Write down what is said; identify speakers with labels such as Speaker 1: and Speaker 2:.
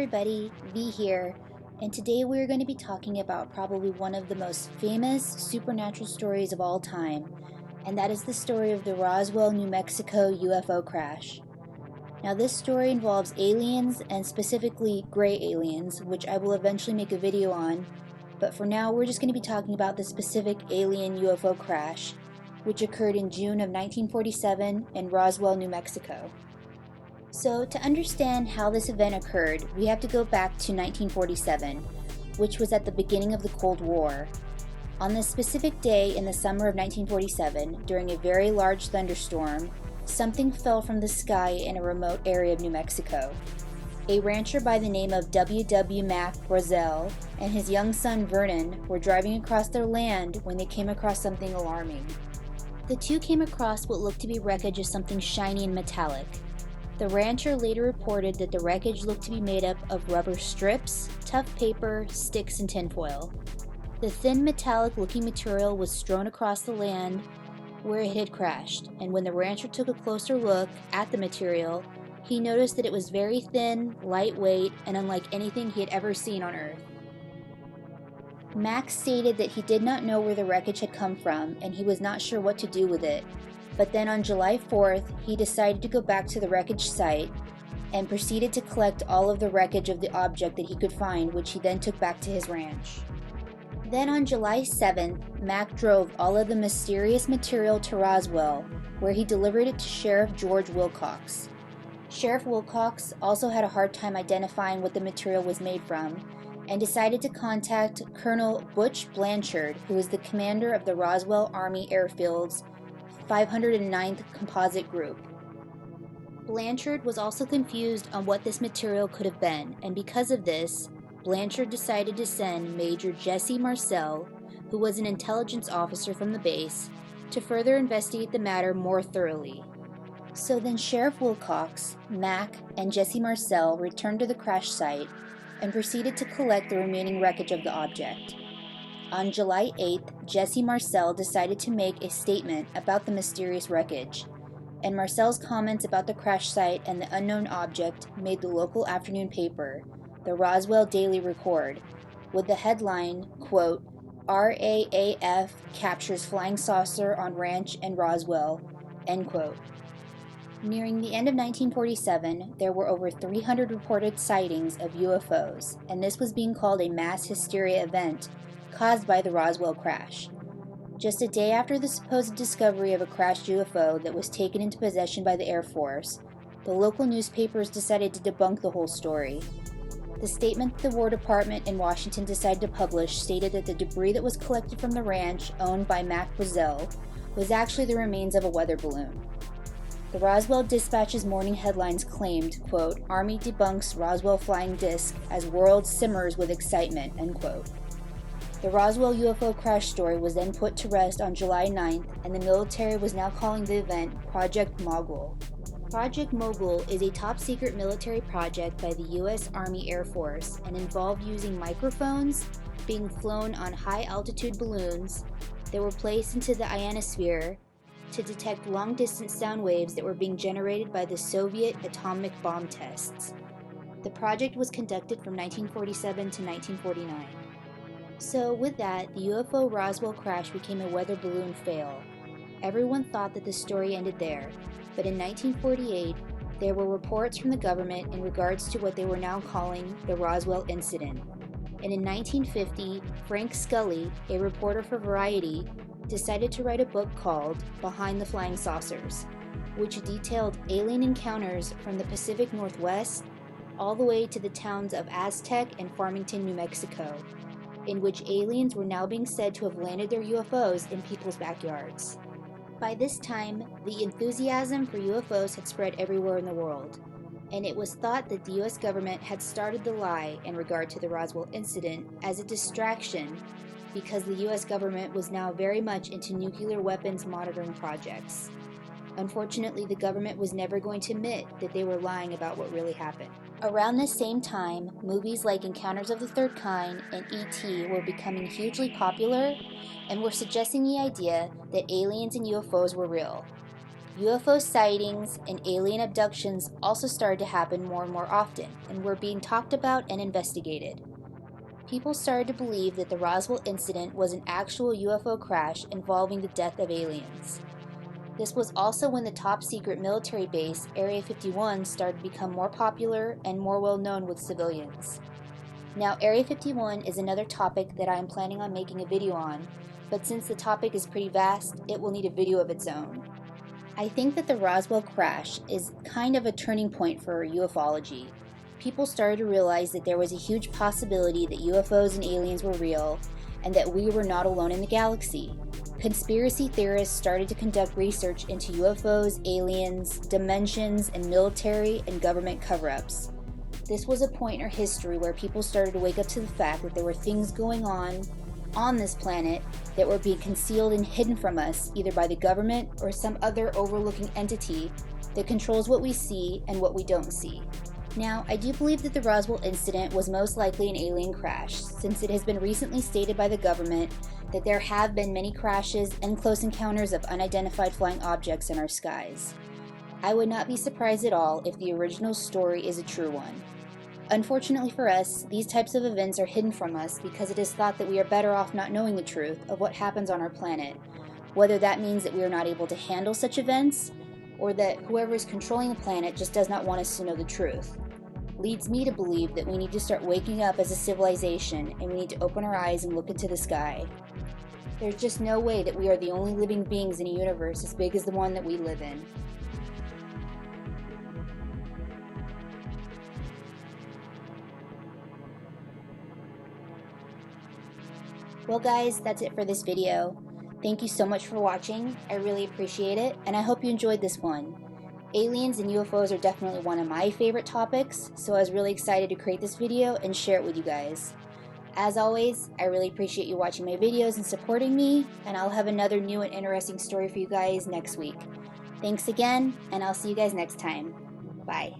Speaker 1: everybody, V here, and today we're going to be talking about probably one of the most famous supernatural stories of all time, and that is the story of the Roswell, New Mexico UFO crash. Now this story involves aliens, and specifically gray aliens, which I will eventually make a video on, but for now we're just going to be talking about the specific alien UFO crash, which occurred in June of 1947 in Roswell, New Mexico. So, to understand how this event occurred, we have to go back to 1947, which was at the beginning of the Cold War. On this specific day in the summer of 1947, during a very large thunderstorm, something fell from the sky in a remote area of New Mexico. A rancher by the name of W. Mac Roswell and his young son Vernon were driving across their land when they came across something alarming. The two came across what looked to be wreckage of something shiny and metallic. The rancher later reported that the wreckage looked to be made up of rubber strips, tough paper, sticks, and tinfoil. The thin metallic-looking material was strewn across the land where it had crashed, and when the rancher took a closer look at the material, he noticed that it was very thin, lightweight, and unlike anything he had ever seen on Earth. Max stated that he did not know where the wreckage had come from, and he was not sure what to do with it. But then on July 4th, he decided to go back to the wreckage site and proceeded to collect all of the wreckage of the object that he could find, which he then took back to his ranch. Then on July 7th, Mac drove all of the mysterious material to Roswell, where he delivered it to Sheriff George Wilcox. Sheriff Wilcox also had a hard time identifying what the material was made from, and decided to contact Colonel Butch Blanchard, who was the commander of the Roswell Army Airfield's 509th Composite Group. Blanchard was also confused on what this material could have been, and because of this, Blanchard decided to send Major Jesse Marcel, who was an intelligence officer from the base, to further investigate the matter more thoroughly. So then Sheriff Wilcox, Mac, and Jesse Marcel returned to the crash site and proceeded to collect the remaining wreckage of the object. On July 8th, Jesse Marcel decided to make a statement about the mysterious wreckage, and Marcel's comments about the crash site and the unknown object made the local afternoon paper, the Roswell Daily Record, with the headline, quote, "RAAF captures flying saucer on ranch in Roswell," end quote. Nearing the end of 1947, there were over 300 reported sightings of UFOs, and this was being called a mass hysteria event caused by the Roswell crash. Just a day after the supposed discovery of a crashed UFO that was taken into possession by the Air Force, the local newspapers decided to debunk the whole story. The statement the War Department in Washington decided to publish stated that the debris that was collected from the ranch owned by Mac Roswell was actually the remains of a weather balloon. The Roswell Dispatch's morning headlines claimed, quote, "Army debunks Roswell flying disc as world simmers with excitement," end quote. The Roswell UFO crash story was then put to rest on July 9th, and the military was now calling the event Project Mogul. Project Mogul is a top-secret military project by the U.S. Army Air Force and involved using microphones being flown on high-altitude balloons that were placed into the ionosphere to detect long-distance sound waves that were being generated by the Soviet atomic bomb tests. The project was conducted from 1947 to 1949. So with that, the UFO Roswell crash became a weather balloon fail. Everyone thought that the story ended there, but in 1948, there were reports from the government in regards to what they were now calling the Roswell incident. And in 1950, Frank Scully, a reporter for Variety, decided to write a book called Behind the Flying Saucers, which detailed alien encounters from the Pacific Northwest all the way to the towns of Aztec and Farmington, New Mexico, in which aliens were now being said to have landed their UFOs in people's backyards. By this time, the enthusiasm for UFOs had spread everywhere in the world, and it was thought that the US government had started the lie in regard to the Roswell incident as a distraction because the US government was now very much into nuclear weapons monitoring projects. Unfortunately, the government was never going to admit that they were lying about what really happened. Around this same time, movies like Encounters of the Third Kind and E.T. were becoming hugely popular and were suggesting the idea that aliens and UFOs were real. UFO sightings and alien abductions also started to happen more and more often and were being talked about and investigated. People started to believe that the Roswell incident was an actual UFO crash involving the death of aliens. This was also when the top-secret military base, Area 51, started to become more popular and more well-known with civilians. Now, Area 51 is another topic that I am planning on making a video on, but since the topic is pretty vast, it will need a video of its own. I think that the Roswell crash is kind of a turning point for ufology. People started to realize that there was a huge possibility that UFOs and aliens were real, and that we were not alone in the galaxy. Conspiracy theorists started to conduct research into UFOs, aliens, dimensions, and military and government cover-ups. This was a point in our history where people started to wake up to the fact that there were things going on this planet that were being concealed and hidden from us, either by the government or some other overlooking entity that controls what we see and what we don't see. Now, I do believe that the Roswell incident was most likely an alien crash, since it has been recently stated by the government that there have been many crashes and close encounters of unidentified flying objects in our skies. I would not be surprised at all if the original story is a true one. Unfortunately for us, these types of events are hidden from us because it is thought that we are better off not knowing the truth of what happens on our planet, whether that means that we are not able to handle such events, or that whoever is controlling the planet just does not want us to know the truth. Leads me to believe that we need to start waking up as a civilization and we need to open our eyes and look into the sky. There's just no way that we are the only living beings in a universe as big as the one that we live in. Well guys, that's it for this video. Thank you so much for watching. I really appreciate it, and I hope you enjoyed this one. Aliens and UFOs are definitely one of my favorite topics, so I was really excited to create this video and share it with you guys. As always, I really appreciate you watching my videos and supporting me, and I'll have another new and interesting story for you guys next week. Thanks again, and I'll see you guys next time. Bye.